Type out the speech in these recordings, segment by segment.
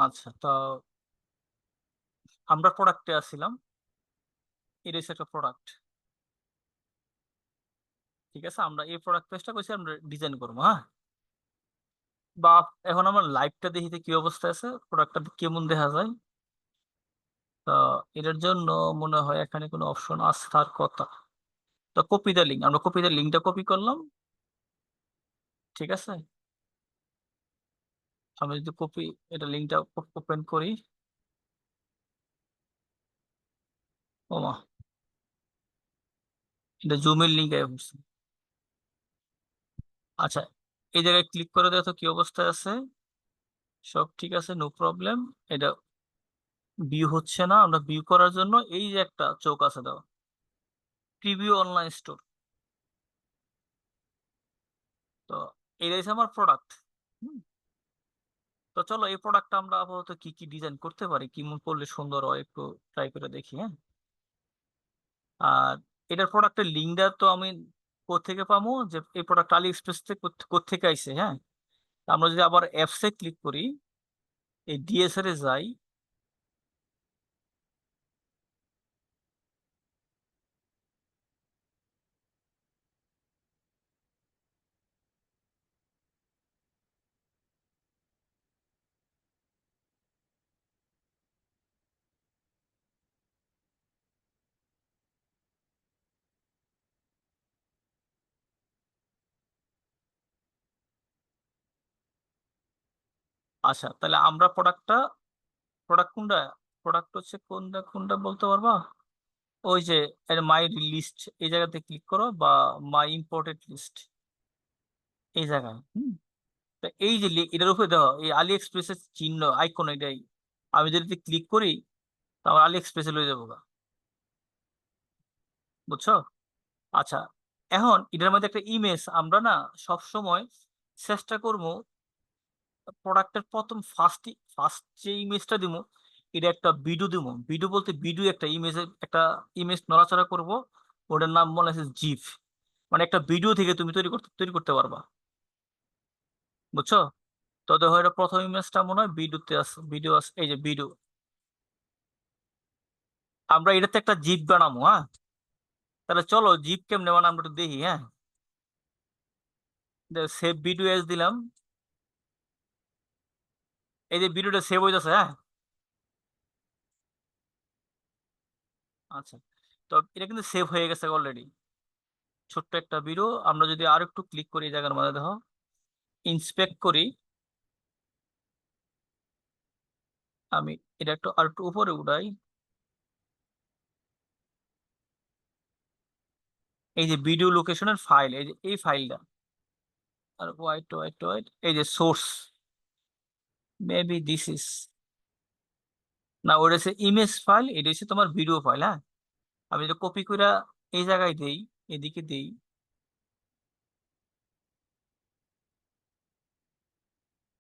আচ্ছা, তো আমরা প্রোডাক্টে আসছিলাম। এটা হচ্ছে একটা প্রোডাক্ট। ঠিক আছে, আমরা এই প্রোডাক্ট পেজটা কইছি আমরা ডিজাইন করবো, হ্যাঁ। বা এখন আমার লাইভটা দেখিতে কি অবস্থা আছে, প্রোডাক্টটা কেমন দেখা যায়। তো এটার জন্য মনে হয় এখানে কোনো অপশন আসার কথা। তো কপি দ্য লিঙ্ক, আমরা কপি দ্য লিঙ্কটা কপি করলাম। ঠিক আছে, আমি যদি কপি এটা লিঙ্কটা ওপেন করি। ওমা, এটা জুমের লিঙ্ক পড়ছে। আচ্ছা, এই জায়গায় ক্লিক করে দেখো কি অবস্থায় আছে। সব ঠিক আছে, নো প্রবলেম। এটা ভিউ হচ্ছে না, আমরা ভিউ করার জন্য এই যে একটা চোখ আছে দাও, প্রিভিউ অনলাইন স্টোর। তো এই হচ্ছে আমার প্রোডাক্ট। তো চলো এই প্রোডাক্টটা আমরা আপাতত কি কি ডিজাইন করতে পারি, কেমন করলে সুন্দর হয় একটু ট্রাই করে দেখি, হ্যাঁ। আর এটার প্রোডাক্টের লিঙ্কটা তো আমি কোত্থেকে পাবো, যে এই প্রোডাক্ট আলি এক্সপ্রেস থেকে কোত্থেকে আইছে, হ্যাঁ। আমরা যদি আবার অ্যাপসে ক্লিক করি, এই ডিএসএর এ যাই। আচ্ছা, তাহলে আমরা প্রোডাক্ট কোনটা, প্রোডাক্ট হচ্ছে কোনটা কোনটা বলতে পারবা? ওই যে মাই লিস্ট, এই জায়গাতে ক্লিক করো, বা মাই ইম্পোর্টেড লিস্ট এই জায়গায়। তা এই যে এটার উপরে দেখো এই আলি এক্সপ্রেসের চিহ্ন আইকন এটাই। আমি যদি ক্লিক করি, তো আমার আলি এক্সপ্রেসে লয়ে যাবো গা। বুঝছো? আচ্ছা, এখন এটার মধ্যে একটা ইমেজ আমরা না সব সময় চেষ্টা করব প্রোডাক্টের প্রথম ফার্স্ট যে ইমেজটা দিব, এটা একটা ভিডিও দিব। ভিডিও বলতে ভিডিও একটা ইমেজের একটা ইমেজ নড়াচড়া করব। ওটার নাম মনে আছে জিফ, মানে একটা ভিডিও থেকে তুমি তৈরি করতে পারবা। বুঝছো? তো দেখো এটা প্রথম ইমেজটা মনে হয় ভিডিওতে আছে, ভিডিও আছে, এই যে ভিডিও। আমরা এটাতে একটা জিপ বানাবো, হ্যাঁ। তাহলে চলো জিপ কেমনে বানাবো আমরা একটু দেখি, হ্যাঁ। সেভ ভিডিও এস দিলাম। এই যে ভিডিওটা সেভ হইতেছে, হ্যাঁ। আচ্ছা, তো এটা কিন্তু সেভ হয়ে গেছে অলরেডি। ছোট্ট একটা ভিডিও। আমরা যদি আর একটু ক্লিক করি এই জায়গার মধ্যে দেখো, ইন্সপেক্ট করি। আমি এটা একটু আর একটু উপরে উঠাই। এই যে ভিডিও লোকেশনের ফাইল, এই যে এই ফাইলটা। আর ওয়াইট ওয়াইট ওয়াইট, এই যে সোর্স, মেবি দিস ইজ, না ওটা হচ্ছে ইমেজ ফাইল, এটা হচ্ছে তোমার ভিডিও ফাইল, হ্যাঁ। আমি এটা কপি করে এই জায়গায় দেই, এদিকে দেই।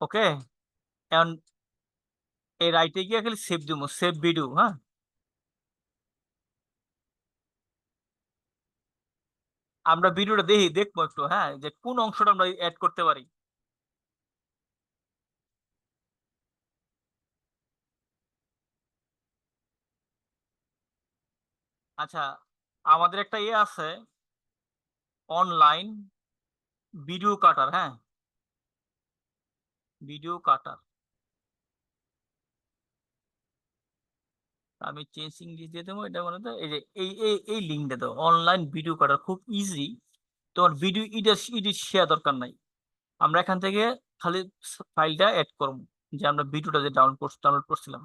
ওকে, এখন এই রাইটে গিয়ে খালি সেভ দিব, সেভ ভিডিও, হ্যাঁ। আমরা ভিডিওটা দেখবো একটু, হ্যাঁ, যে কোন অংশটা আমরা অ্যাড করতে পারি। আচ্ছা, আমাদের একটা ইয়ে আছে, অনলাইন ভিডিও কাটার, হ্যাঁ। ভিডিও কাটার, আমি চেঞ্জ ইংলিশ দিয়ে দেবো। এটা মনে তো এই যে এই লিঙ্কটা দাও, অনলাইন ভিডিও কাটার, খুব ইজি। তোমার ভিডিও এডিট এডিট শেয়ার দরকার নাই। আমরা এখান থেকে খালি ফাইলটা অ্যাড করবো, যে আমরা ভিডিওটা যে ডাউনলোড করছিলাম।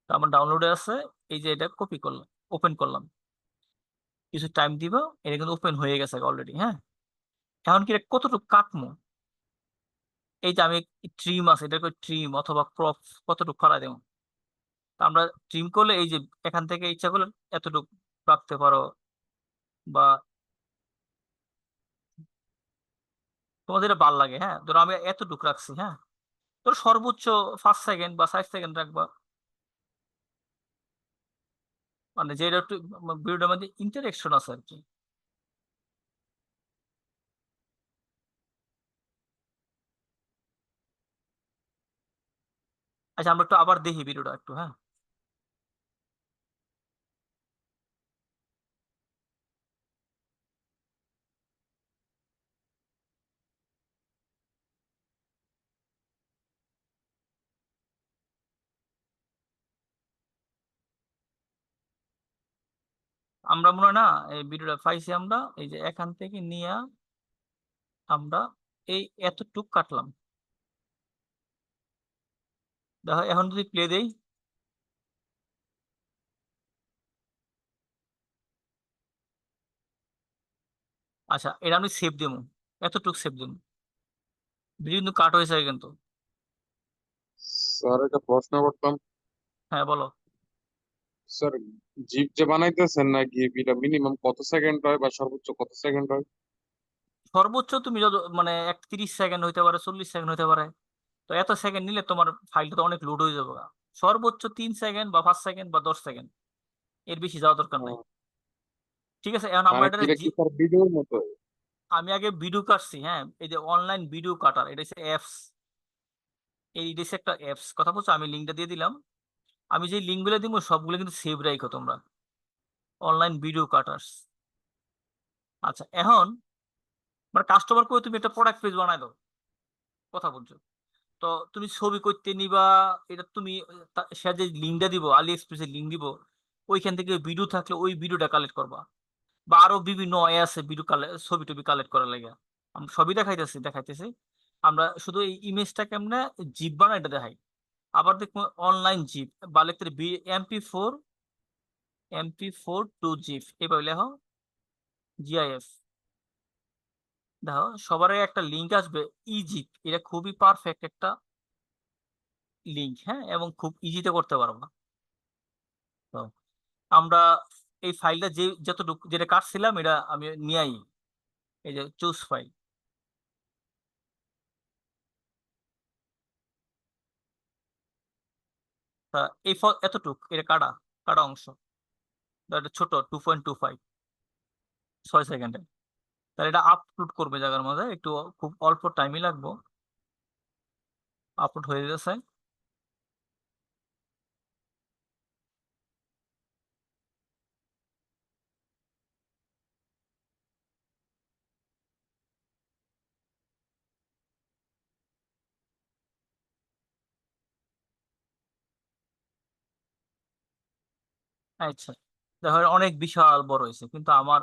তো আমার ডাউনলোডে আছে। এই যে এটা কপি করলাম, ওপেন করলাম, কিছু টাইম দিব। এটা কিন্তু ওপেন হয়ে গেছে অলরেডি, হ্যাঁ। এখন কি এটা কতটুকু কাটবো? এই যে আমি ট্রিম আছে, এটা ট্রিম অথবা ক্রপ কতটুকু করা দেবো। তা আমরা ট্রিম করলে এই যে এখান থেকে ইচ্ছা করলে এতটুকু রাখতে পারো, বা তোমাদের এটা ভাল লাগে, হ্যাঁ। ধরো আমি এতটুকু রাখছি, হ্যাঁ। ধরো সর্বোচ্চ 5 সেকেন্ড বা 6 সেকেন্ড রাখবা, মানে যেটা একটু ভিডিওটার মধ্যে ইন্টারেকশন আছে আর কি। আচ্ছা আমরা একটু আবার দেখি ভিডিওটা একটু, হ্যাঁ। আমরা মনে হয় না এই ভিডিওটা পাইছি, আমরা এই যে এখান থেকে নিয়ে আমরা এই এতটুক কাটলাম। দেখো এখন যদি প্লে দেই, আচ্ছা এটা আমি সেভ দেবো, এতটুক সেভ দেবো, ভিডিও কিন্তু কাট হয়েছে কিন্তু। স্যার একটা প্রশ্ন করতাম। হ্যাঁ বলো। স্যার, জিপ যে বানাইতেছেন না গিয়ে এটা মিনিমাম কত সেকেন্ড হয় বা সর্বোচ্চ কত সেকেন্ড হয়? সর্বোচ্চ তুমি যত মানে 30 সেকেন্ড হইতে পারে, 40 সেকেন্ড হইতে পারে। তো এত সেকেন্ড নিলে তোমার ফাইলটা তো অনেক লোড হয়ে যাবে। সর্বোচ্চ 3 সেকেন্ড বা 5 সেকেন্ড বা 10 সেকেন্ড, এর বেশি যাওয়া দরকার নাই। ও, ঠিক আছে, এখন আমরা মানে এটা কি এটা কি স্যার ভিডিওর মতো? আমি আগে ভিডিও কাটছি, হ্যাঁ, এই যে অনলাইন ভিডিও কাটার, এটা হচ্ছে অ্যাপস। এটা হচ্ছে একটা অ্যাপস, কথা বলছো, আমি লিঙ্কটা দিয়ে দিলাম। আমি যে লিঙ্কগুলো দিব সবগুলো কিন্তু সেভ রাখো তোমরা, অনলাইন ভিডিও কাটার্স। আচ্ছা এখন মানে কাস্টমার করে তুমি একটা প্রোডাক্ট পেজ বানাই দাও, কথা বলছো। তো তুমি ছবি করতে নিবা, এটা তুমি সে যে লিঙ্কটা দিব, আলি এক্সপ্রেসের লিঙ্ক দিব, ওইখান থেকে ভিডিও থাকলে ওই ভিডিওটা কালেক্ট করবা। বা আরো বিভিন্ন এ আছে ভিডিও ছবি টবি কালেক্ট করার লাগে। আমরা সবই দেখাইতেছি। আমরা শুধু এই ইমেজটা কেমনে জিপ বানা এটা দেখাই। আবার দেখবো অনলাইন জিপ বা লিখতে MP4, MP4 টু জিপ, এভাবে লেখো GIF। দেখো সবার আগে একটা লিঙ্ক আসবে, ইজিপ, এটা খুবই পারফেক্ট একটা লিঙ্ক, হ্যাঁ, এবং খুব ইজিতে করতে পারবো। তো আমরা এই ফাইলটা যে যতটুকু যেটা কাটছিলাম এটা আমি নিয়ে আই, এই যে চুজ ফাইল। তা এই এতটুক এটা কাটা, কাটা অংশ, তো এটা ছোট 2.25, 6 সেকেন্ডে। তাহলে এটা আপলোড করবে জায়গার মধ্যে, একটু খুব অল্প টাইমই লাগবে, আপলোড হয়ে যাচ্ছে। আচ্ছা দেখো এটা অনেক বিশাল বড় হয়েছে, কিন্তু আমার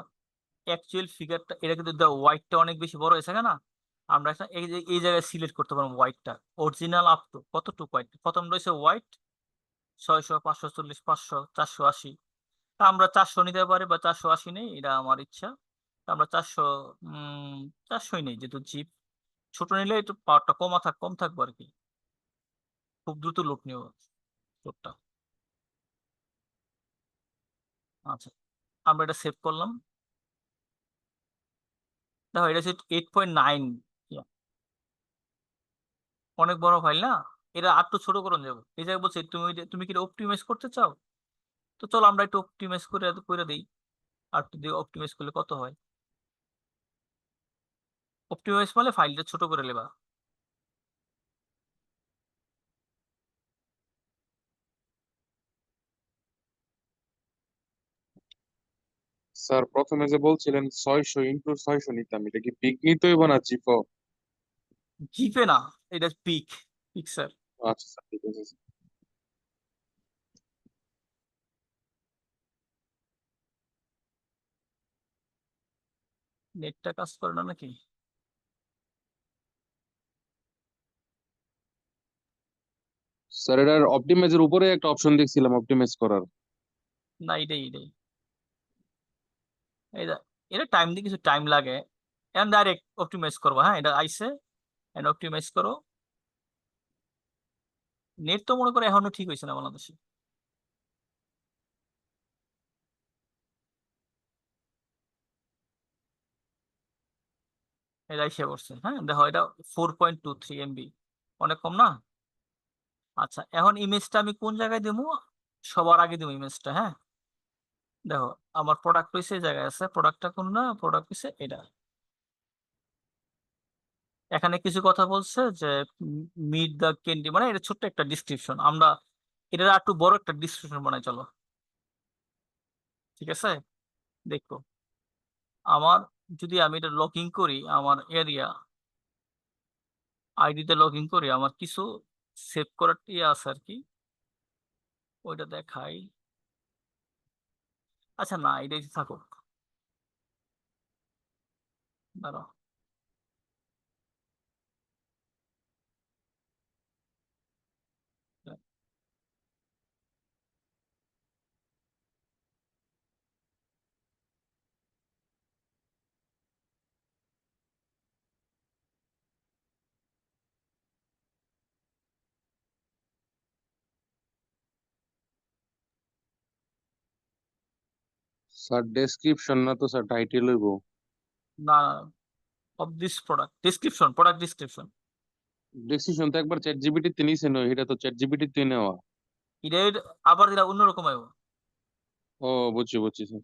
অ্যাকচুয়াল ফিগারটা এটা কিন্তু হোয়াইটটা অনেক বেশি বড় হয়েছে কেন। আমরা একটা এই জায়গায় সিলেক্ট করতে পারবো হোয়াইটটা, অরিজিনাল আপ টু কতটুকু হোয়াইট, প্রথম রয়েছে হোয়াইট 600, 540, 500, 480। তা আমরা 400 নিতে পারি বা 480 নেই, এটা আমার ইচ্ছা। তা আমরা 400, 400ই নেই, যেহেতু জিপ ছোট নিলে একটু পাওয়ারটা কম থাকবো আর কি, খুব দ্রুত লোড নিব লোডটা। আচ্ছা আমরা এটা সেভ করলাম। দেখো এটা হচ্ছে 8.9, অনেক বড় ফাইল না। এটা আর একটু ছোট করুন যাবো, এই জায়গায় বলছে তুমি কি অপটিমাইজ করতে চাও। তো চলো আমরা একটু অপটিমাইজ করে করে দিই। আর একটু দিয়ে অপটিমাইজ করলে কত হয়, অপটিমাইজ মানে ফাইলটা ছোট করে নেবা। স্যার প্রথমে যে বলছিলেন 600 × 600 নিতাম, এটা কি পিক নিতে হইব না জিপো? জিপে না, এটা পিক্সার। আচ্ছা স্যার, ঠিক আছে স্যার। নেটটা কাজ করে না নাকি? স্যার এটার অপটিমাইজের উপরে একটা অপশন দেখছিলাম অপটিমাইজ করার। না এটাই এটা, এটা টাইম দিয়ে কিছু টাইম লাগে। এখন ডাইরেক্ট অপটিমাইজ করবো, হ্যাঁ এটা আইসে, এন্ড অপটিমাইজ করো। নেট তো মনে করো এখনো ঠিক হয়েছে না বাংলাদেশে। এটা আইসে করছে, হ্যাঁ দেখো এটা 4.23 MB, অনেক কম না। আচ্ছা এখন ইমেজটা আমি কোন জায়গায় দেবো, সবার আগে দেবো ইমেজটা, হ্যাঁ। দেখো আমার প্রোডাক্ট হয়েছে এই জায়গায় আছে, প্রোডাক্টটা কোন না, প্রোডাক্ট হচ্ছে এটা। এখানে কিছু কথা বলছে যে মিট দ্য ক্যান্ডি, মানে এটা ছোট্ট একটা ডিসক্রিপশন। আমরা এটা একটু বড় একটা ডিসক্রিপশন বানাই, চলো। ঠিক আছে, দেখো। আমার, যদি আমি এটা লগ ইন করি, আমার এরিয়া আইডিতে লগ ইন করি, আমার কিছু সেভ করার ইয়ে আছে আর কি, ওইটা দেখাই। আচ্ছা না, এটাই থাকুক, দাঁড়াও। স্যার ডেসক্রিপশন না তো স্যার, টাইটেল হইব। না, of this product description, product description. Decision তো একবার চ্যাট জিপিটি তে নিছেন, এটা তো চ্যাট জিপিটি তে নেওয়া। এটা আবার দিলা অন্যরকম আইব। ও, বুঝছি বুঝছি স্যার।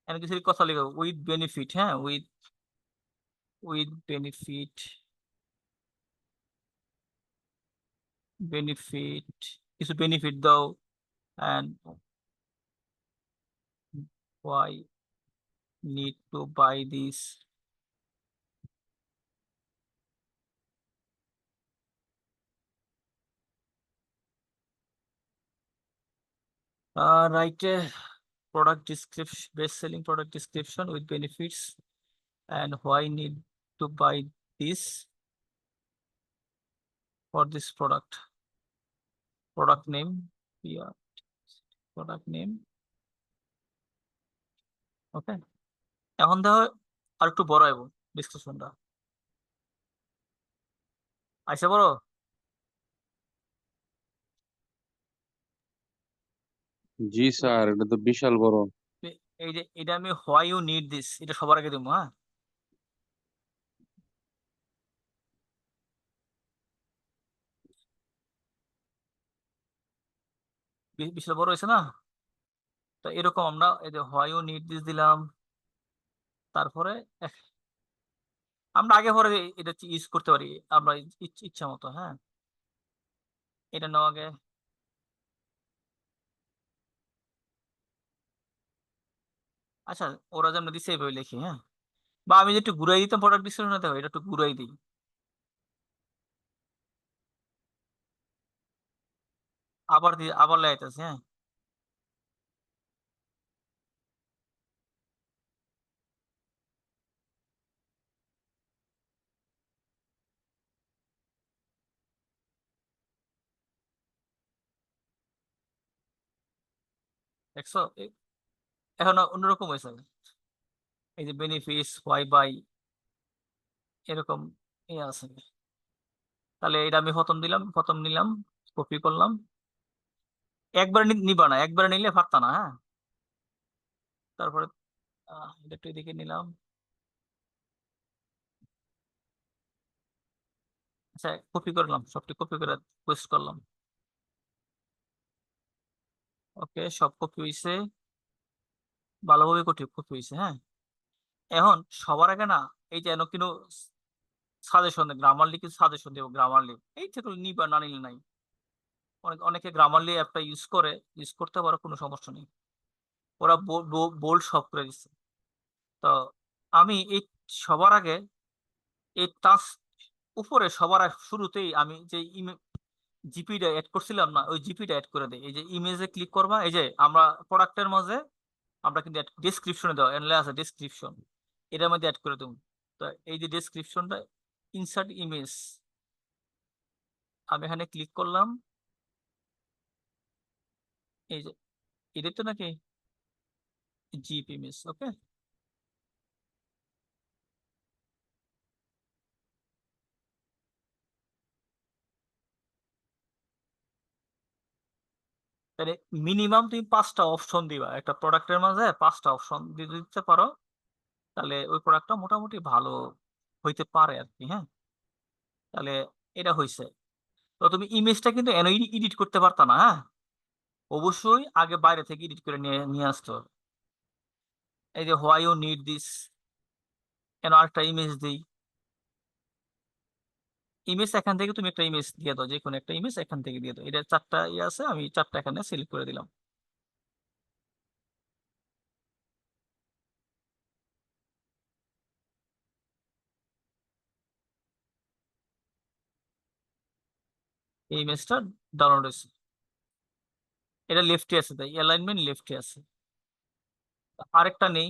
এখানে কিছু কথা লিখো, উইথ বেনিফিট, হ্যাঁ, উইথ বেনিফিট, বেনিফিট, কিছু বেনিফিট দাও, and why need to buy this. Write a product description, best selling product description with benefits, and why need to buy this for this product. Product name, yeah, product name. ওকে, এখন দেখো আর একটু বড় হইব ডিসকাশনটা। আইসা বড়। জি sir, এটা তো বিশাল বড়। এই যে এটা আমি হোয়াই ইউ নিড দিস, এটা সবার আগে দেবো, হ্যাঁ। বিশাল বড় হয়েছে না? তো এরকম আমরা এই যে হোয়াই ইউ নিড দিস দিলাম, তারপরে আমরা আগে পরে এটা ইউজ করতে পারি আমরা ইচ্ছা মতো, হ্যাঁ। এটা নেওয়া আগে। আচ্ছা, ওরা যেমন দিছে এইভাবে লিখি, হ্যাঁ। বা আমি যদি একটু ঘুরাই দিতাম প্রোডাক্ট ডিসক্রিপশন, দেখো এটা একটু ঘুরাই দিই। আবার আবার লাগাইতেছি, হ্যাঁ। দেখছো এখন অন্যরকম হয়েছে। এই যে বেনিফিটস হোয়াই বাই, এরকম আছে। তাহলে এটা আমি প্রথম দিলাম, প্রথম নিলাম, কপি করলাম। একবার নিবা না, একবার নিলে পারতা না, হ্যাঁ। তারপরে এটা একটু এদিকে নিলাম। আচ্ছা, কপি করলাম, সবটি কপি করে পেস্ট করলাম। ওকে, সব কপি হয়েছে, ভালোভাবে কপি কপি হয়েছে, হ্যাঁ। এখন সবার আগে না, এই যে কিন্তু সাজেশন, গ্রামারলি কিছু সাজেশন দেবো, গ্রামারলি এই থেকে নিবা না নিলে নাই। অনেকে গ্রামারলি অ্যাপটা ইউজ করে, ইউজ করতে পারো, কোনো সমস্যা নেই। ওরা বোল্ড সব করে দিচ্ছে। তো আমি এই সবার আগে এই টাচ উপরে সবার শুরুতেই আমি যে জিপিটা অ্যাড করছিলাম না, ওই জিপিটা অ্যাড করে দেয়। এই যে ইমেজে ক্লিক করবা, এই যে আমরা প্রোডাক্টের মাঝে আমরা কিন্তু ডেসক্রিপশনে দেওয়া এনলে আছে ডেসক্রিপশন, এটার মধ্যে অ্যাড করে দেবো। তো এই যে ডেসক্রিপশনটা, ইনসার্ট ইমেজ, আমি এখানে ক্লিক করলাম। এই যে এটা তো নাকি জিপ ইমেজ, ওকে। তাহলে মিনিমাম তুমি 5টা অপশন দিবা, একটা প্রোডাক্টের মাঝে 5টা অপশন দিয়ে দিতে পারো, তাহলে ওই প্রোডাক্টটা মোটামুটি ভালো হইতে পারে আর কি, হ্যাঁ। তাহলে এটা হয়েছে। তো তুমি ইমেজটা কিন্তু এনে এডিট করতে পারতা না, হ্যাঁ, অবশ্যই আগে বাইরে থেকে এডিট করে নিয়ে নিয়ে আসতে হবে। এই যে হোয়াই ইউ নিড দিস, কেন আরেকটা ইমেজ দিই। ইমেজ এখান থেকে তুমি একটা ইমেজ দিয়ে দাও, যে কোনো একটা ইমেজ এখান থেকে দিয়ে দাও। এটা চারটা ইয়ে আছে, আমি চারটা এখানে সিলেক্ট করে দিলাম। এই ইমেজটা ডাউনলোড হয়েছে, এটা লেফটে আছে, তাই অ্যালাইনমেন্ট লেফটে আছে। আরেকটা নেই,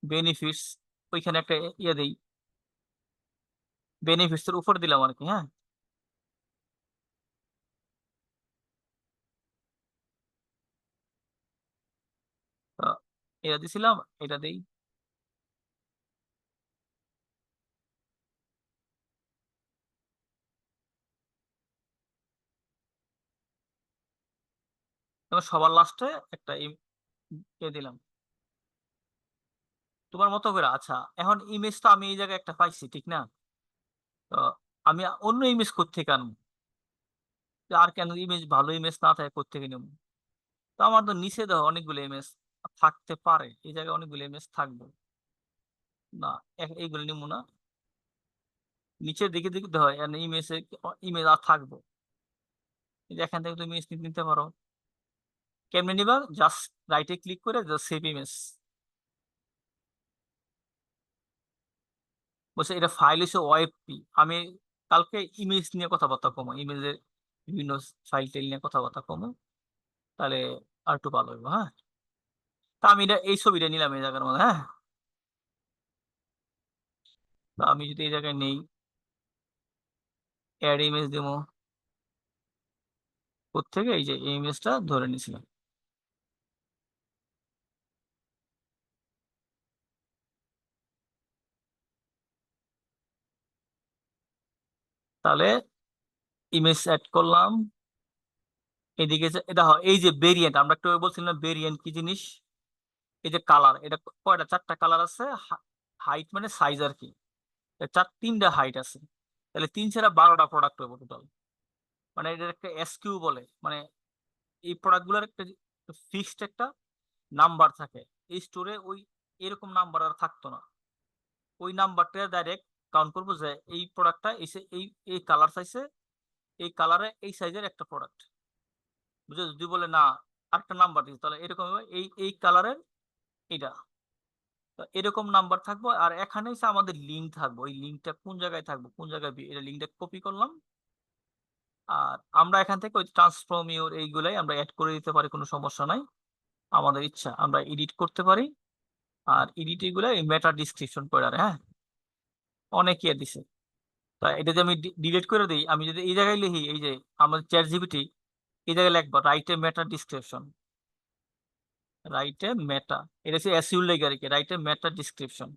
বেনিফিটস, ওইখানে একটা ইয়ে দেই, বেনিফিটস এর উপর দিলাম আর কি, হ্যাঁ। তো এটা দিছিলাম, এটা দেই। এবার সবার লাস্টে একটা ইয়ে দিলাম তোমার মতো করে। আচ্ছা, এখন ইমেজটা আমি এই জায়গায় একটা পাইছি, ঠিক না? তো আমি অন্য ইমেজ কোত্থেকে আনবো? যে আর কেন ইমেজ, ভালো ইমেজ না থাকে কোত্থেকে নেবো? তো আমার তো নিচে দেখো অনেকগুলো ইমেজ থাকতে পারে, এই জায়গায় অনেকগুলো ইমেজ থাকবে না, এইগুলো নিবো না। নিচের দিকে দিকে দেখো ইমেজে ইমেজ আর থাকবো, এই যে এখান থেকে তুমি ইমেজ নিতে পারো। কেমনে নিবা? জাস্ট রাইটে ক্লিক করে জাস্ট সেভ ইমেজ। বলছে এটা ফাইল হচ্ছে ওয়েবপি। আমি কালকে ইমেজ নিয়ে কথাবার্তা কমো, ইমেজের বিভিন্ন ফাইল টাইল নিয়ে কথাবার্তা কমো, তাহলে আর একটু ভালো হইব, হ্যাঁ। তা আমি এটা এই ছবিটা নিলাম এই জায়গার মধ্যে, হ্যাঁ। তা আমি যদি এই জায়গায় নেই, অ্যাড ইমেজ দেবো, কোত্থেকে? এই যে এই ইমেজটা ধরে নিয়েছিলাম। তাহলে ইমেজ অ্যাড করলাম, এদিকে এটা এই যে ভেরিয়েন্ট, আমরা একটু বলছিলাম ভেরিয়েন্ট কি জিনিস। এই যে কালার, এটা কয়টা? চারটা কালার আছে। হাইট মানে সাইজ আর কি, তিনটা হাইট আছে। তাহলে তিন ছাড়া 12টা প্রোডাক্ট হবে টোটাল। মানে এটার একটা এসকিউ বলে, মানে এই প্রোডাক্ট গুলোর একটা ফিক্সড একটা নাম্বার থাকে। এই স্টোরে ওই এরকম নাম্বার আর থাকতো না, ওই নাম্বারটা ডাইরেক্ট কাউন্ট করবো যে এই প্রোডাক্টটা এসে এই এই কালার চাইছে, এই কালারে এই সাইজের একটা প্রোডাক্ট, বুঝে। যদি বলে না আরেকটা নাম্বার দিচ্ছে, তাহলে এরকম হবে, এই এই কালারের এটা। তো এরকম নাম্বার থাকবো, আর এখানে হচ্ছে আমাদের লিঙ্ক থাকবো। ওই লিঙ্কটা কোন জায়গায় থাকবো, কোন জায়গায় এটা লিঙ্কটা কপি করলাম। আর আমরা এখান থেকে ওই ট্রান্সফর্ম ইউর এইগুলাই আমরা অ্যাড করে দিতে পারি, কোনো সমস্যা নাই। আমাদের ইচ্ছা আমরা এডিট করতে পারি। আর এডিট এগুলো এই মেটা ডিসক্রিপশন করে, আর হ্যাঁ, অনেকে দিছে। তা এটা যদি আমি ডিলিট করে দিই, আমি যদি এই জায়গায় লিখি, এই যে আমাদের চ্যাট জিপিটি, এই জায়গায় লিখবো রাইটে মেটা ডিসক্রিপশন, রাইটে মেটা, এটা হচ্ছে এসইউ লেগে আর কি, রাইটে মেটা ডিসক্রিপশন।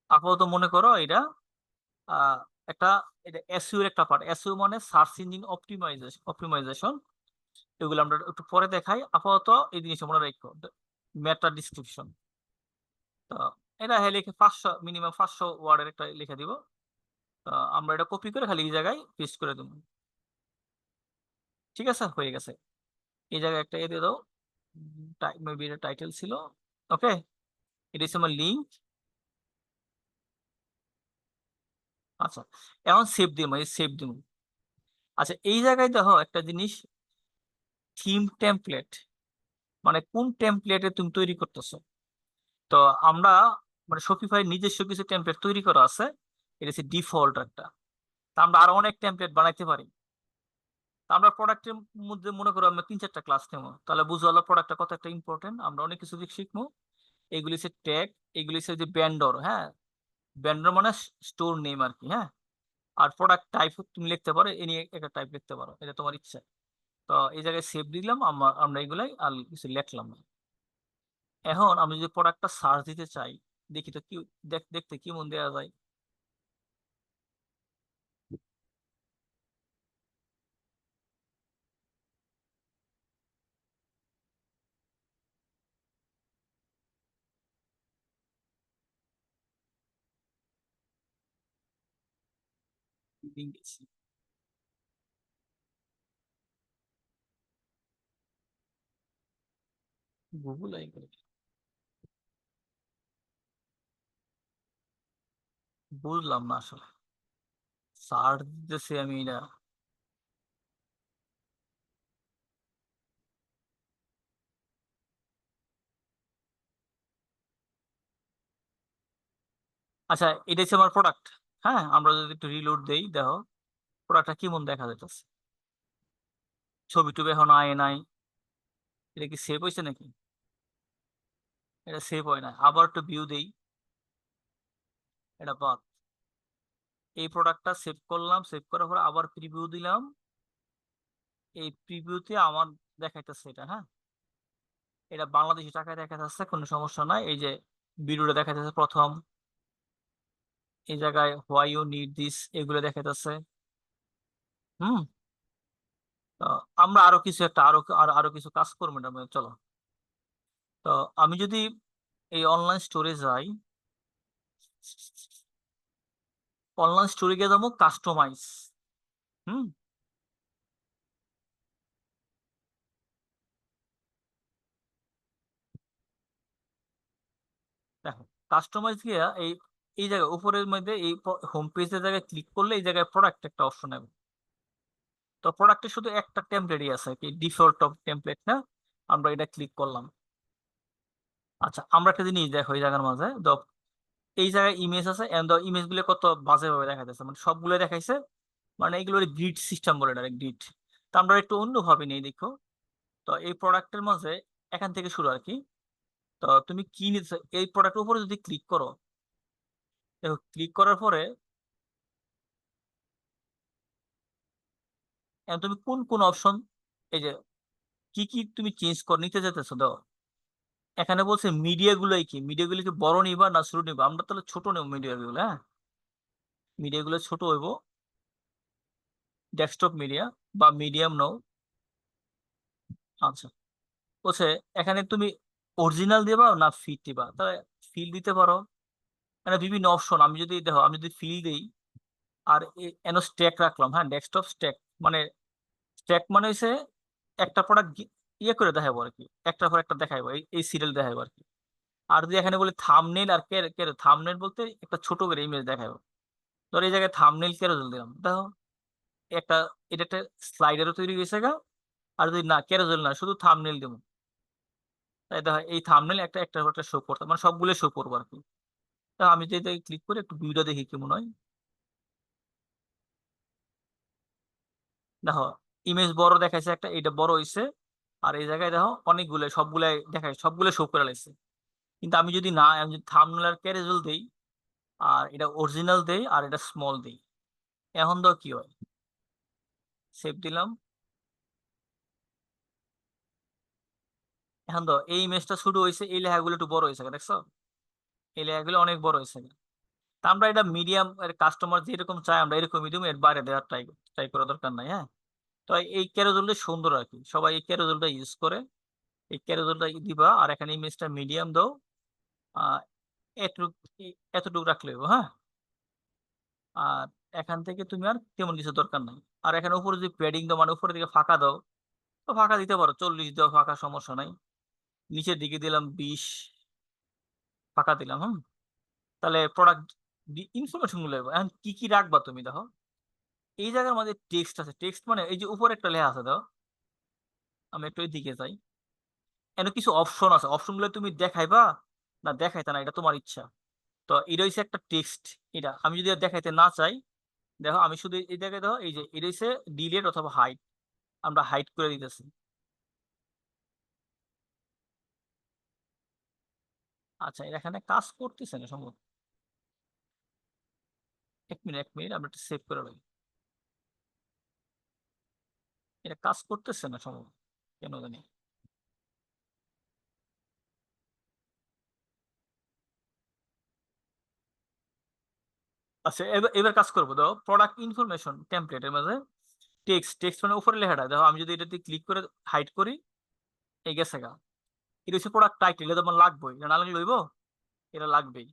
আপাতত মনে করো এটা আহ একটা, এটা এসইউ এর একটা পার্ট। এসইউ মানে সার্চ ইঞ্জিন অপটিমাইজেশন, অপটিমাইজেশন। এগুলো আমরা একটু পরে দেখাই, আপাতত এই জিনিসটা মনে রাখো, মেটা ডিসক্রিপশন। তো এটা লিখে 500, মিনিমাম 500 ওয়ার্ডের একটা লিখে দিব। তো আমরা এটা কপি করে খালি এই জায়গায় পেস্ট করে দেবো। ঠিক আছে, হয়ে গেছে। এই জায়গায় একটা দিয়ে দাও, মেবি এটা টাইটেল ছিল। ওকে, এটা হচ্ছে আমার লিঙ্ক। আচ্ছা, এখন সেভ দিব, এই সেভ দিব। আচ্ছা, এই জায়গায় দেখো একটা জিনিস, থিম টেমপ্লেট, মানে কোন টেমপ্লেটে তুমি তৈরি করতেছো। তো আমরা মানে শপিফাই নিজস্ব কিছু টেমপ্লেট তৈরি করা আছে, এটা হচ্ছে ডিফল্ট একটা। তা আমরা আরো অনেক টেমপ্লেট বানাইতে পারি। তা আমরা প্রোডাক্টের মধ্যে মনে করো আমরা 3-4টা ক্লাস নেবো, তাহলে বুঝতে হলো প্রোডাক্টটা কত একটা ইম্পর্টেন্ট, আমরা অনেক কিছু শিখবো। এগুলি হচ্ছে ট্যাগ, এগুলি হচ্ছে যে ব্যান্ডর, হ্যাঁ। ব্যান্ডর মানে স্টোর নেম আর কি, হ্যাঁ। আর প্রোডাক্ট টাইপ তুমি লিখতে পারো, এ নিয়ে একটা টাইপ লিখতে পারো, এটা তোমার ইচ্ছা। তো এই জায়গায় সেভ দিলাম, আমরা আমরা এগুলাই আর কিছু লিখলাম না। এখন আমি যদি প্রোডাক্টটা সার্চ দিতে চাই, দেখি তো কি দেখতে কি মন দেওয়া যায়। লিঙ্ক দিচ্ছি। গুগল বুঝলাম না আসলে, সার্চ দিতেছি আমি এটা। আচ্ছা, এটা হচ্ছে আমার প্রোডাক্ট। হ্যাঁ, আমরা যদি একটু রিলোড দেই, দেখো প্রোডাক্টটা কেমন দেখা যাইতেছে। ছবি টবি এখন আয় নাই। এটা কি সেভ হয়েছে নাকি? এটা সেভ হয় না, আবার একটু ভিউ দেই। এটা বাদ। এই প্রোডাক্টটা সেভ করলাম, সেভ করার পর আবার প্রিভিউ দিলাম। এই প্রিভিউতে আমার দেখাইতেছে এটা। হ্যাঁ, এটা বাংলাদেশি টাকায় দেখা যাচ্ছে, কোনো সমস্যা নাই। এই যে ভিডিওটা দেখা যাচ্ছে প্রথম, এই জায়গায় হোয়াই ইউ নিড দিস এগুলো দেখা যাচ্ছে। হুম। তো আমরা আরো কিছু একটা আরো আরো আরো কিছু কাজ করবো ম্যাডাম, চলো। তো আমি যদি এই অনলাইন স্টোরে যাই, অনলাইন স্টোরে গিয়ে যাবো কাস্টমাইজ। হুম। দেখো, কাস্টমাইজ গিয়া এই এই জায়গায় উপরের মধ্যে এই হোম পেজের জায়গায় ক্লিক করলে এই জায়গায় প্রোডাক্ট একটা অপশন হবে। তো প্রোডাক্টে শুধু একটা টেমপ্লেটই আছে, কি ডিফল্ট টেমপ্লেট না। আমরা এটা ক্লিক করলাম। আচ্ছা, আমরা একটা জিনিস দেখো এই জায়গার মাঝে এই জায়গায় ইমেজ আছে, এন্ড ইমেজ গুলো কত বাজে ভাবে দেখা যাচ্ছে, মানে সবগুলো দেখাইছে। মানে এগুলো গ্রিড সিস্টেম বলে, এটা গ্রিড। তো আমরা একটু অন্যভাবে নেই, দেখো। তো এই প্রোডাক্টের মাঝে এখান থেকে শুরু আর কি। তো তুমি কি নিতে এই প্রোডাক্টের উপরে যদি ক্লিক করো, দেখো ক্লিক করার পরে এখন তুমি কোন কোন অপশন, এই যে কি কি তুমি চেঞ্জ করে নিতে যেতেছো দাও। এখানে বলছে মিডিয়া গুলোই কি, মিডিয়া গুলো কি বড় নিবা না ছোট নিবা, আমরা তাহলে ছোট নেব মিডিয়া গুলো। হ্যাঁ, মিডিয়া গুলো ছোট হইব, ডেস্কটপ মিডিয়া বা মিডিয়াম নাও। আচ্ছা, বলছে এখানে তুমি অরিজিনাল দিবা না ফিট দিবা, তাহলে ফিল দিতে পারো। মানে বিভিন্ন অপশন, আমি যদি দেখো আমি যদি ফিল দিই আর এন স্ট্যাক রাখলাম। হ্যাঁ, ডেস্কটপ স্ট্যাক মানে, স্ট্যাক মানে হচ্ছে একটা প্রোডাক্ট ইয়ে করে দেখাবো আর কি, একটার পর একটা দেখাবো, এই সিরিয়াল দেখাবো আর কি। আর যদি এখানে বলি থাম্বনেল আর থাম্বনেল বলতে একটা ছোট করে ইমেজ দেখাবো। ধর এই জায়গায় থাম্বনেল ক্যারোজেল দিলাম, দেখো একটা, এটা একটা স্লাইডারও তৈরি হয়েছে গা। আর যদি না ক্যারোজেল না শুধু থাম্বনেল দেবো, তাই দেখো এই থাম্বনেল একটা একটা করে একটা শো করতে, মানে সবগুলো শো করবো আর কি। তা আমি যদি ক্লিক করে একটু ভিউটা দেখি কেমন হয়। দেখো ইমেজ বড় দেখাইছে একটা, এটা বড় হইছে। আর এই জায়গায় দেখো অনেকগুলো সবগুলাই দেখায়, সবগুলো শো করে লাগছে। কিন্তু আমি যদি না, আমি যদি থাম্বনেল আর ক্যারোজেল দেই, আর এটা অরিজিনাল দেই আর এটা স্মল দেই, এখন তো কি হয়। সেভ দিলাম। এখন তো এই ইমেজটা শুরু হয়েছে, এই লেখাগুলো একটু বড় হয়েছে, দেখছো এই লেখাগুলো অনেক বড় হয়েছে। তা আমরা এটা মিডিয়াম, কাস্টমার যেরকম চাই আমরা এরকম মিডিয়াম, এর বাইরে দেওয়ার ট্রাই ট্রাই করার দরকার নাই। হ্যাঁ, তো এই ক্যারোজেলটা সুন্দর আর কি, সবাই এই ক্যারোজেলটা ইউজ করে। এই ক্যারোজেলটা দিবা আর এখানে ইমেজটা মিডিয়াম দাও। আহ এতটুক এতটুকু রাখলে হইবো, হ্যাঁ। আর এখান থেকে তুমি আর তেমন কিছু দরকার নাই। আর এখানে উপরে যদি প্যাডিং দাও, মানে উপরের দিকে ফাঁকা দাও, তো ফাঁকা দিতে পারো, 40 দাও ফাঁকা, সমস্যা নাই। নিচের দিকে দিলাম 20, ফাঁকা দিলাম। হুম। তাহলে প্রোডাক্ট ইনফরমেশন গুলো এখন কি কি রাখবা তুমি দেখো। এই জায়গার মধ্যে টেক্সট আছে, টেক্সট মানে এই যে উপরে একটা লেখা আছে দাও, আমি একটু দিকে যাই। এখানে কিছু অপশন আছে, অপশন গুলো তুমি দেখাইবা না দেখাইতে না, এটা তোমার ইচ্ছা। তো এটা হচ্ছে একটা টেক্সট। এটা আমি যদি আর দেখাইতে না চাই, দেখো আমি শুধু এই জায়গায় দেখো, এই যে এটা হচ্ছে ডিলেট অথবা হাইড, আমরা হাইড করে দিতেছি। আচ্ছা, এটা এখানে কাজ করতেছে না সম্ভবত। এক মিনিট আমরা একটু সেভ করে রাখি। এটা কাজ করতেছে না সম্ভবত, কেন জানি। আচ্ছা, এবার এবার কাজ করবো। দেখো প্রোডাক্ট ইনফরমেশন টেমপ্লেটের মাঝে টেক্সট, টেক্সট মানে উপরে লেখাটা দেখো, আমি যদি এটাতে ক্লিক করে হাইড করি, এই গেছে গা। এটা হচ্ছে প্রোডাক্ট টাইটেল, এটা তোমার লাগবেই, এটা না লাগলে লইব, এটা লাগবেই।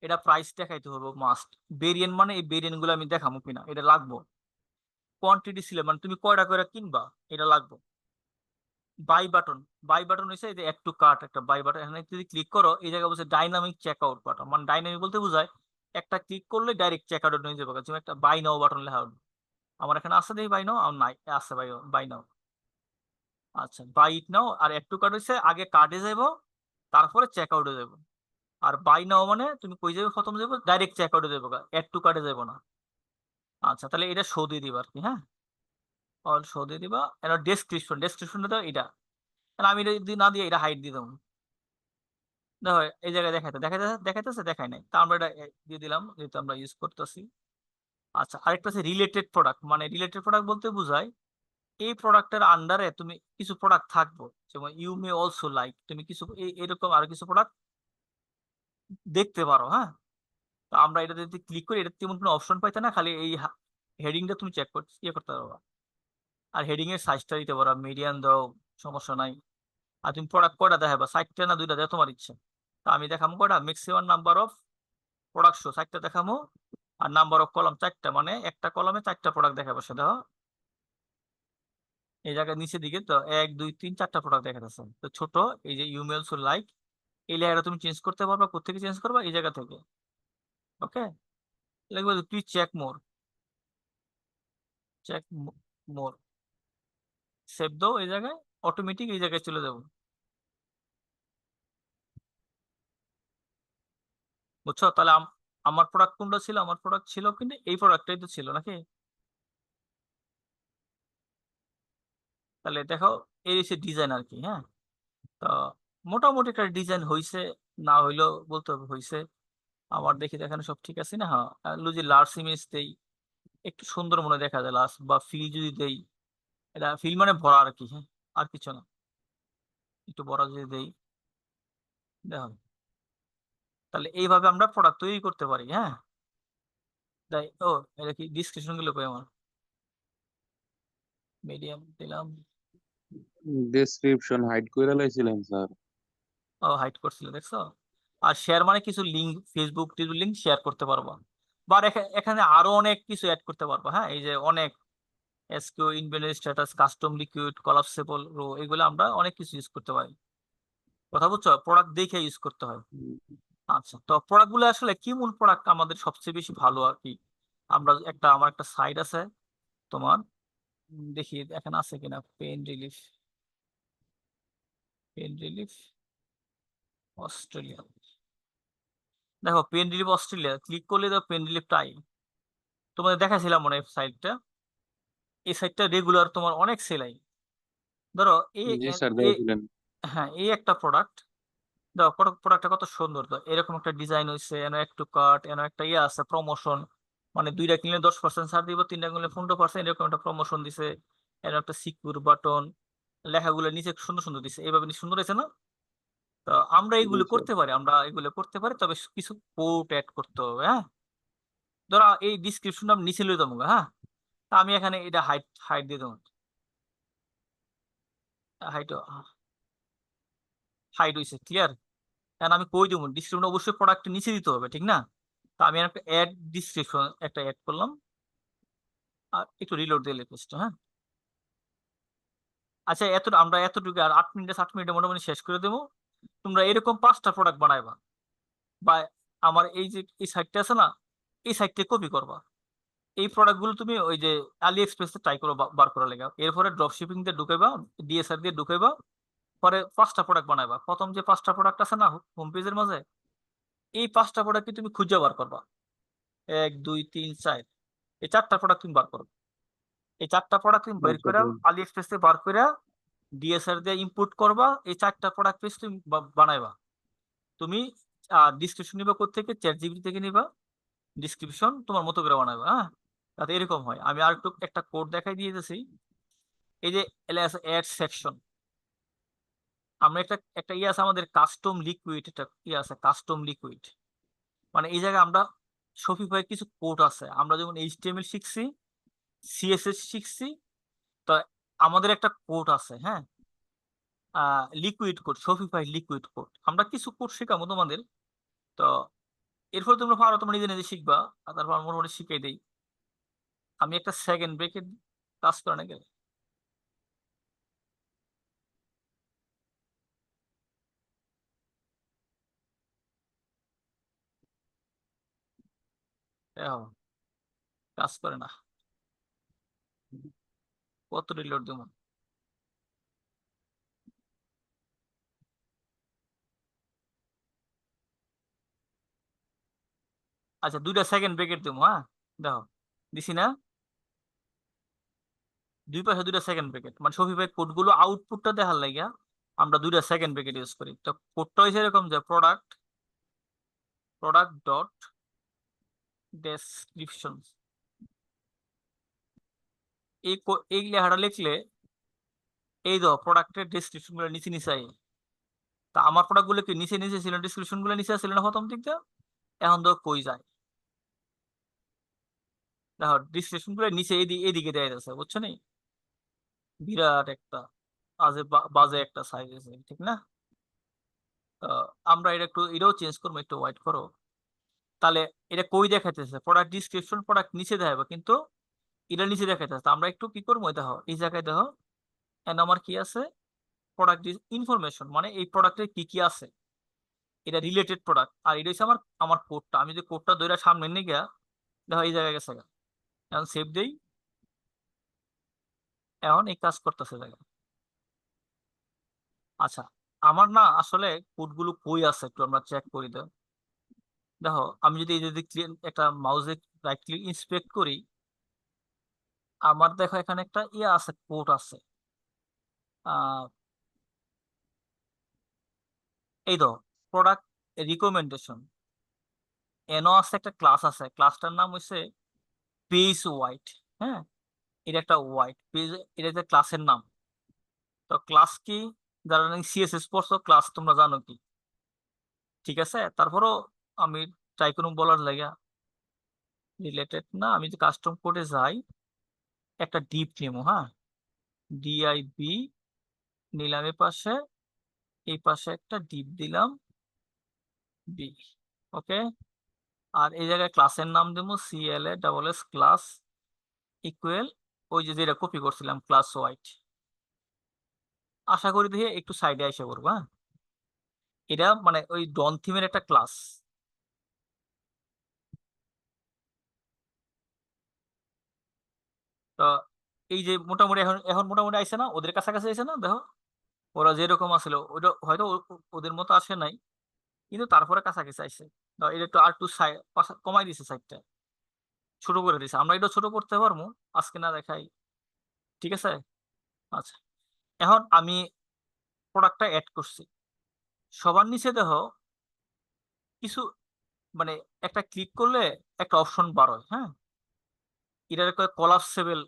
এটা প্রাইস দেখাইতে হবে মাস্ট। ভেরিয়েন্ট মানে এই ভেরিয়েন্ট গুলো আমি দেখাবো কিনা এটা লাগবো। কোয়ান্টিটি ছিল মানে তুমি কয়টা করে কিনবা এটা লাগবে। বাই বাটন, বাই বাটন হয়েছে এই যে অ্যাড টু কার্ট একটা বাই বাটন, এখানে যদি ক্লিক করো এই জায়গায় বলছে ডাইনামিক চেকআউট বাটন, মানে ডাইনামিক বলতে বোঝায় একটা ক্লিক করলে ডাইরেক্ট চেকআউট নিয়ে যাবে, যেমন একটা বাই নাও বাটন লেখা হবে। আমার এখানে আছে দেখি বাই নাও, আর নাই আছে বাই বাই নাও। আচ্ছা বাই ইট নাও, আর অ্যাড টু কার্ট হয়েছে আগে কার্ডে যাবো তারপরে চেকআউটে যাবো। আর বাই নাও মানে তুমি কই যাবে প্রথম যাবো ডাইরেক্ট চেকআউটে যাবো, অ্যাড টু কার্টে যাবো না। আচ্ছা তাহলে এটা শো দিয়ে দিবা আর কি, হ্যাঁ অল শো দিয়ে দিবা। এবার ডেসক্রিপশন, ডেসক্রিপশনটা দাও এটা, তাহলে আমি এটা যদি না দিয়ে এটা হাইড দিয়ে দেবো। দেখো এই জায়গায় দেখাইতেছে দেখায় নাই, তা আমরা এটা দিয়ে দিলাম যেহেতু আমরা ইউজ করতেছি। আচ্ছা আরেকটা আছে রিলেটেড প্রোডাক্ট, মানে রিলেটেড প্রোডাক্ট বলতে বোঝায় এই প্রোডাক্টের আন্ডারে তুমি কিছু প্রোডাক্ট থাকবো, যেমন ইউ মে অলসো লাইক, তুমি কিছু এরকম আরো কিছু প্রোডাক্ট দেখতে পারো, হ্যাঁ। তো আমরা এটা যদি ক্লিক করি এটা তেমন কোনো অপশন পাইতে না, খালি এই হেডিংটা তুমি চেক করতে করতে পারবা। আর হেডিং এর সাইজটা দিতে পারো মিডিয়াম দাও, সমস্যা নাই। আর তুমি প্রোডাক্ট কয়টা দেখাবা, 4টা না 2টা দেয় তোমার ইচ্ছে। তা আমি দেখাবো কয়টা, maximum number of product show 4টা দেখাবো। আর নাম্বার অফ কলাম 4টা, মানে একটা কলামে 4টা প্রোডাক্ট দেখাবো, সেটা এই জায়গায় নিচের দিকে তো 1 2 3 4টা প্রোডাক্ট দেখা যাচ্ছে। তো ছোট এই যে ইউমেল সো লাইক এই লেয়ারটা তুমি চেঞ্জ করতে পারবা, কোথেকে চেঞ্জ করবা এই জায়গা থেকে। ওকে, লিখবো please check more, check more, save দাও এই জায়গায়, অটোমেটিক এই জায়গায় চলে যাবো। বুঝছো তাহলে আমার প্রোডাক্ট কোনটা ছিল, আমার প্রোডাক্ট ছিল কিন্তু এই প্রোডাক্টটাই তো ছিল নাকি। তাহলে দেখো এই হচ্ছে ডিজাইন আর কি, হ্যাঁ। তো মোটামুটি একটা ডিজাইন হইছে, না হইলেও বলতে হবে হইছে। আমার দেখি এখানে সব ঠিক আছে না, হ্যাঁ। যদি লার্জ ইমেজ দেই একটু সুন্দর মনে দেখা যায় লাস্ট, বা ফিল যদি দেই, এটা ফিল মানে ভরা আর কি, হ্যাঁ আর কিছু না, একটু বড় যদি দেই দেখো, তাহলে এইভাবে আমরা প্রোডাক্ট তৈরি করতে পারি, হ্যাঁ। তাই ও এটা কি ডিসক্রিপশন গুলো কই আমার, মিডিয়াম দিলাম। ডেসক্রিপশন হাইড করে লাইছিলেন স্যার। ও হাইড করছিল দেখছো। আর শেয়ার মানে কিছু link, Facebook tube link share করতে পারবা, বা এখানে আরো অনেক কিছু অ্যাড করতে পারবা, হ্যাঁ এই যে অনেক SKU inventory status custom liquid collapsible row, এগুলো আমরা অনেক কিছু ইউজ করতে পারি। কথা বুঝছো, প্রোডাক্ট দেখে ইউজ করতে হয়। আচ্ছা তো প্রোডাক্ট গুলো আসলে কি মূল প্রোডাক্ট আমাদের সবচেয়ে বেশি ভালো আর কি। আমরা আমার একটা সাইট আছে তোমার, দেখি এখানে আছে কিনা, pain relief, pain relief Australia. দেখো পেন রিলিফ অস্ট্রেলিয়া ক্লিক করলে দেখো পেন রিলিফ টাই, তোমাদের দেখাছিলাম মনে হয় সাইটটা। এই সাইটটা রেগুলার তোমার অনেক সেলাই। ধরো এই জি স্যার এ দেখছিলেন। হ্যাঁ এই একটা প্রোডাক্ট, দেখো প্রোডাক্টটা কত সুন্দর, তো এরকম একটা ডিজাইন হয়েছে, এন একটু কাট, এন একটা ইয়ে আছে প্রমোশন, মানে 2টা কিনলে 10% ছাড় দিব, 3টা কিনলে 15%, এরকম একটা প্রমোশন দিছে। এর একটা সিকিউর বাটন, লেখাগুলো নিচে সুন্দর সুন্দর দিছে, এইভাবে সুন্দর হয়েছে না। তো আমরা জি এগুলো স্যার। করতে পারি, আমরা এগুলো করতে পারি, তবে কিছু কোড অ্যাড করতে হবে, হ্যাঁ। ধরো এই ডিসক্রিপশন আমি নিচে লিখে দেবো, হ্যাঁ। তা আমি এখানে এটা হাইট হাইট দিয়ে দেবো, হাইট হাইট হয়েছে ক্লিয়ার। কারণ আমি কই দেবো ডিসক্রিপশন অবশ্যই প্রোডাক্ট নিচে দিতে হবে, ঠিক না। তো আমি একটা অ্যাড ডিসক্রিপশন একটা অ্যাড করলাম, আর একটু রিলোড দিয়ে লিখেছি, হ্যাঁ। আচ্ছা আমরা এতটুকু, আর 8 মিনিট 8 মিনিটে মোটামুটি শেষ করে দেবো। তোমরা এরকম 5টা প্রোডাক্ট বানাইবা, বা আমার এই যে এই সাইটটা আছে না, এই সাইটটা কপি করবা। এই প্রোডাক্ট গুলো তুমি ওই যে আলি এক্সপ্রেস ট্রাই করো বার করা লেগে, এরপরে ড্রপ শিপিং দিয়ে ঢুকাইবা, ডিএসআর দিয়ে ঢুকাইবা, পরে 5টা প্রোডাক্ট বানাইবা। প্রথম যে 5টা প্রোডাক্ট আছে না হোম পেজের মাঝে, এই 5টা প্রোডাক্ট তুমি খুঁজে বার করবা, 1 2 3 4, এই 4টা প্রোডাক্ট তুমি বার করো। এই 4টা প্রোডাক্ট তুমি বের আচ্ছা করে স্যার। আলি এক্সপ্রেস থেকে বার করে ডিএসআর দিয়ে ইম্পোর্ট করবা, এই 4টা প্রোডাক্ট পেজ তুমি বানাইবা। তুমি ডিসক্রিপশন নিবা কোত্থেকে, চ্যাট জিপিটি থেকে নিবা, ডিসক্রিপশন তোমার মতো করে বানাবা, হ্যাঁ। তাতে এরকম হয়। আমি আর একটু একটা কোড দেখাই দিয়ে দিতেছি। এই যে অ্যাড সেকশন, আমরা একটা একটা ইয়ে আছে আমাদের কাস্টম লিকুইড, একটা ইয়ে আছে কাস্টম লিকুইড, মানে এই জায়গায় আমরা শপিফাই কিছু কোড আছে, আমরা যেমন এইচটিএমএল শিখছি, সিএসএস শিখছি, তো আমাদের একটা কোড আছে, হ্যাঁ liquid code, Shopify liquid code, আমরা কিছু কোড শেখাবো তোমাদের। তো এরপর তোমরা পারো, তোমরা নিজে নিজে শিখবা। আর তারপর আমি মোটামুটি শিখিয়ে দিই। আমি একটা সেকেন্ড ব্রেকে কাজ করে না গেলে দেখো কাজ করে না। কত রিলোড দেবো? আচ্ছা, 2টা সেকেন্ড ব্রেকেট দেবো, হ্যাঁ। দেখো, দিছি না? দুই পাশে 2টা সেকেন্ড ব্রেকেট, মানে শফি ভাই কোডগুলো আউটপুটটা দেখার লাগিয়া আমরা 2টা সেকেন্ড ব্রেকেট ইউজ করি। তো কোডটা হয়েছে এরকম যে প্রোডাক্ট প্রোডাক্ট ডট ডেসক্রিপশন। এই লেখাটা লিখলে এই ধর প্রোডাক্টের ডেসক্রিপশন গুলো নিচে নিচে আয়। তা আমার প্রোডাক্ট গুলো কি নিচে নিচে ছিল, ডিসক্রিপশন গুলো নিচে ছিল না প্রথম দিক দিয়ে? এখন তো কই যায়? দেখো ডিসক্রিপশন গুলো নিচে এদিকে দেয়া যাচ্ছে, বুঝছো নি? বিরাট একটা বাজে একটা সাইজ আছে, ঠিক না? আমরা এটা একটু এটাও চেঞ্জ করবো, একটু ওয়াইট করো। তাহলে এটা কই দেখাইতেছে? প্রোডাক্ট ডিসক্রিপশন প্রোডাক্ট নিচে দেখাবো, কিন্তু এটা নিচে দেখাইতেছে। তো আমরা একটু কি করবো, দেখো এই জায়গায় দেখো এন্ড আমার কি আছে, প্রোডাক্ট ইনফরমেশন, মানে এই প্রোডাক্টের কি কি আছে, এটা রিলেটেড প্রোডাক্ট। আর এটা হচ্ছে আমার আমার কোডটা। আমি যদি কোডটা ধরে সামনে নিয়ে গিয়া দেখো এই জায়গায় গেছে গা। এখন সেভ দেই, এখন এই কাজ করতেছে জায়গা। আচ্ছা, আমার না আসলে কোডগুলো কই আছে একটু আমরা চেক করি। দেখো আমি যদি এই যদি একটা মাউসে রাইট ক্লিক ইন্সপেক্ট করি, আমার দেখো এখানে একটা ইয়ে আছে, কোড আছে। আহ এই তো প্রোডাক্ট রিকমেন্ডেশন, এনও আছে, একটা ক্লাস আছে, ক্লাসটার নাম হচ্ছে পেজ হোয়াইট। হ্যাঁ, এটা একটা হোয়াইট পেজ, এটা একটা ক্লাসের নাম। তো ক্লাস কি, যারা নাকি সিএসএস পড়ছো ক্লাস তোমরা জানো কি। ঠিক আছে, তারপরও আমি ট্রাই করুন বলার লাগা। রিলেটেড না, আমি যে কাস্টম কোডে যাই, একটা ডিপ নেবো, হ্যাঁ। ডিআইবি নিলাম, এ পাশে এই পাশে একটা ডিপ দিলাম, বি। ওকে। আর এই জায়গায় ক্লাসের নাম দেবো CLA ক্লাস ইকুয়াল, ওই যে যেটা কপি করছিলাম ক্লাস হোয়াইট। আশা করি দেখি একটু সাইডে এসে পড়বো, হ্যাঁ। এটা মানে ওই ডন থিমের একটা ক্লাস। তো এই যে মোটামুটি এখন এখন মোটামুটি আইসে না, ওদের কাছাকাছি আইসে না, দেখো ওরা যেরকম আসলে ওইটা হয়তো ওদের মতো আসে নাই, কিন্তু তারপরে কাছাকাছি আইসে। তো এটা একটু আর একটু কমাই দিছে সাইডটা, ছোট করে দিছে। আমরা এটা ছোট করতে পারবো, আজকে না দেখাই। ঠিক আছে। আচ্ছা, এখন আমি প্রোডাক্টটা অ্যাড করছি। সবার নিচে দেখো কিছু, মানে একটা ক্লিক করলে একটা অপশন বার হয়, হ্যাঁ। এটার কয় কোলাপসেবল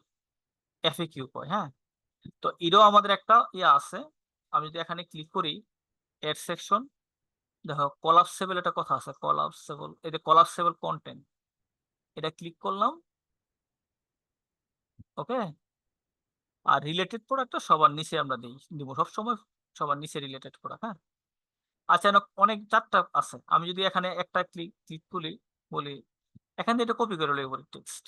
FAQ কয়, হ্যাঁ। তো এটাও আমাদের একটা ইয়ে আছে। আমি যদি এখানে ক্লিক করি এড সেকশন, দেখো কোলাপসেবল একটা কথা আছে, কোলাপসেবল, এটা কোলাপসেবল কন্টেন্ট। এটা ক্লিক করলাম। ওকে। আর রিলেটেড প্রোডাক্টটা সবার নিচে আমরা দিব সবসময়, সবার নিচে রিলেটেড প্রোডাক্ট, হ্যাঁ। আচ্ছা, অনেক চারটা আছে। আমি যদি এখানে একটা ক্লিক ক্লিক করি, বলি এখান থেকে এটা কপি করে লই বলি টেক্সট।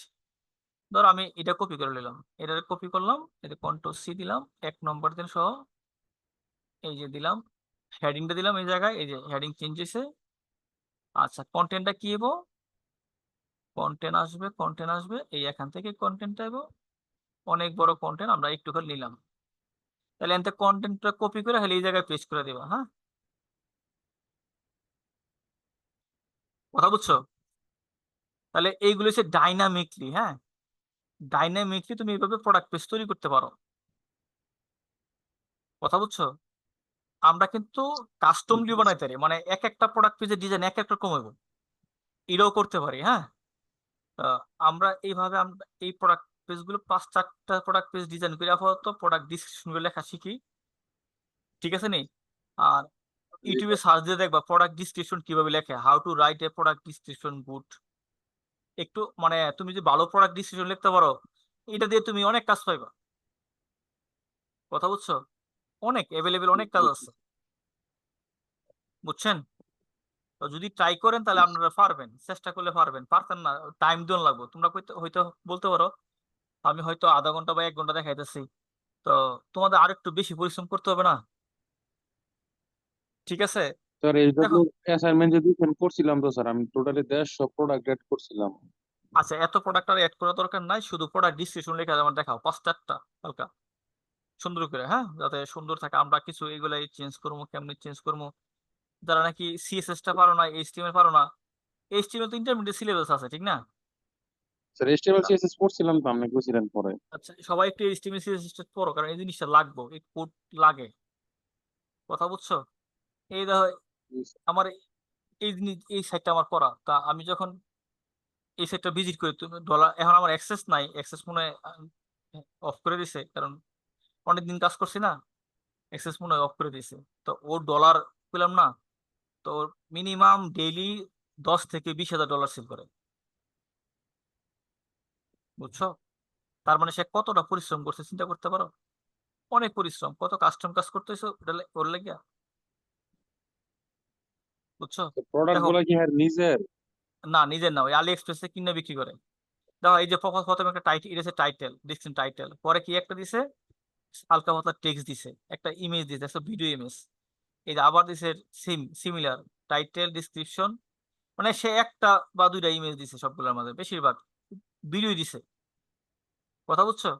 ধর আমি এটা কপি করে নিলাম, এটা কপি করলাম, এটা কন্ট্রোল C দিলাম, 1 নম্বর দিন সহ এই যে দিলাম, হেডিংটা দিলাম এই জায়গায়, এই যে হেডিং চেঞ্জ হয়েছে। আচ্ছা, কন্টেন্টটা কি হবো? কন্টেন্ট আসবে এই এখান থেকে কন্টেন্টটা হবো। অনেক বড় কন্টেন্ট আমরা একটু করে নিলাম। তাহলে এতে কন্টেন্টটা কপি করে হলে এই জায়গায় পেস্ট করে দিবা, হ্যাঁ। কথা বুঝছো? তাহলে এইগুলো হচ্ছে ডাইনামিকলি, হ্যাঁ। ডাইনামিকলি তুমি এইভাবে প্রোডাক্ট পেজ তৈরি করতে পারো। কথা বুঝছো? আমরা কিন্তু কাস্টমলি বানাইতে পারি, মানে এক একটা প্রোডাক্ট পেজের ডিজাইন এক এক রকম হইব, এটাও করতে পারি, হ্যাঁ। আমরা এইভাবে আমরা এই প্রোডাক্ট পেজ গুলো 5-4টা প্রোডাক্ট পেজ ডিজাইন করি, আপাতত প্রোডাক্ট ডিসক্রিপশন গুলো লেখা শিখি। ঠিক আছে নি? আর ইউটিউবে সার্চ দিয়ে দেখবা প্রোডাক্ট ডিসক্রিপশন কিভাবে লেখে, how to write a product description good. একটু মানে তুমি যদি ভালো প্রোডাক্ট ডিসক্রিপশন লিখতে পারো, এটা দিয়ে তুমি অনেক কাজ পাইবা। কথা বুঝছো? অনেক অ্যাভেলেবেল অনেক কাজ আছে, বুঝছেন? তো যদি ট্রাই করেন তাহলে আপনারা পারবেন, চেষ্টা করলে পারবেন, পারতেন না টাইম দিন লাগবে। তোমরা হয়তো বলতে পারো আমি হয়তো আধা ঘন্টা বা 1 ঘন্টা দেখাইতেছি, তো তোমাদের আর একটু বেশি পরিশ্রম করতে হবে না? ঠিক আছে। স্যার দেখো, এইচডব্লিউ অ্যাসাইনমেন্ট যে দিয়েছেন করছিলাম তো স্যার, আমি টোটালি 150 প্রোডাক্ট এড করছিলাম। আচ্ছা এত প্রোডাক্ট আর এড করা দরকার নাই, শুধু প্রোডাক্ট ডিসক্রিপশন লেখা আমার দেখাও 5-4টা হালকা সুন্দর করে, হ্যাঁ, যাতে সুন্দর থাকে। আমরা কিছু এগুলাই চেঞ্জ করবো, কেমনি চেঞ্জ করবো। যারা নাকি সিএসএস টা পারো না, এইচটিএমএল পারো না, এইচটিএমএল তো ইন্টারমিডিয়েট সিলেবাস আছে ঠিক না? স্যার এইচটিএমএল সিএসএস পড়ছিলাম তো, আপনি কইছিলেন পরে। আচ্ছা সবাই একটু এইচটিএমএল সিএসএস টা পড়ো, কারণ এই জিনিসটা লাগবে, এই কোড লাগে। কথা বুঝছো? এই দেখো আমার এই জিনিস, এই সাইটটা আমার পড়া, তা আমি যখন এই সাইটটা ভিজিট করি, তুমি ডলার, এখন আমার অ্যাক্সেস নাই, অ্যাক্সেস মনে হয় অফ করে দিছে, কারণ অনেকদিন কাজ করছি না, অ্যাক্সেস মনে হয় অফ করে দিছে। তো ও ডলার পেলাম না, তো মিনিমাম ডেইলি 10 থেকে 20 হাজার ডলার সেল করে, বুঝছো? তার মানে সে কতটা পরিশ্রম করছে চিন্তা করতে পারো, অনেক পরিশ্রম, কত কাস্টম কাজ করতেছে ওর লেগে, বুঝছো? প্রোডাক্ট দেখো, গুলা কি হ্যাঁ নিজের? না নিজের না, ওই আলি এক্সপ্রেসে কিনে বিক্রি করে। দেখো এই যে প্রথমে একটা টাইটেল, এটা হচ্ছে টাইটেল, দেখছেন টাইটেল, পরে কি একটা দিছে, হালকা পাতলা টেক্সট দিছে, একটা ইমেজ দিছে, একটা ভিডিও ইমেজ, এই যে আবার দিছে সিমিলার টাইটেল ডিসক্রিপশন, মানে সে একটা বা দুইটা ইমেজ দিছে, সবগুলোর মধ্যে বেশিরভাগ ভিডিও দিছে। কথা বুঝছো?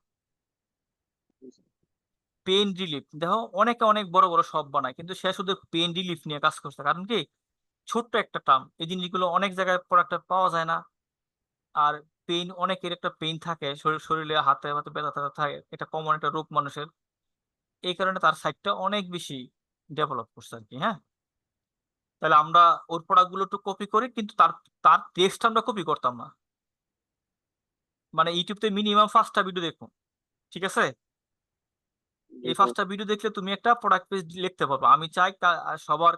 পেইন রিলিফ দেখো, অনেকে অনেক বড় বড় শপ বানায়, কিন্তু সে শুধু পেইন রিলিফ নিয়ে কাজ করছে, কারণ কি ছোট্ট একটা টার্ম, এই জিনিসগুলো অনেক জায়গায় প্রোডাক্ট পাওয়া যায় না। আর পেইন, অনেকের একটা পেইন থাকে শরীরে, হাতে হাতে ব্যথা ট্যাথা থাকে, এটা কমন একটা রোগ মানুষের। এই কারণে তার সাইটটা অনেক বেশি ডেভেলপ করছে আর কি, হ্যাঁ। তাহলে আমরা ওর প্রোডাক্ট গুলো একটু কপি করি, কিন্তু তার তার টেক্সট আমরা কপি করতাম না। মানে ইউটিউবতে মিনিমাম 5টা ভিডিও দেখুন, ঠিক আছে? এই 5টা ভিডিও দেখলে তুমি একটা প্রোডাক্ট পেজ লিখতে পারবে। আমি চাই সবার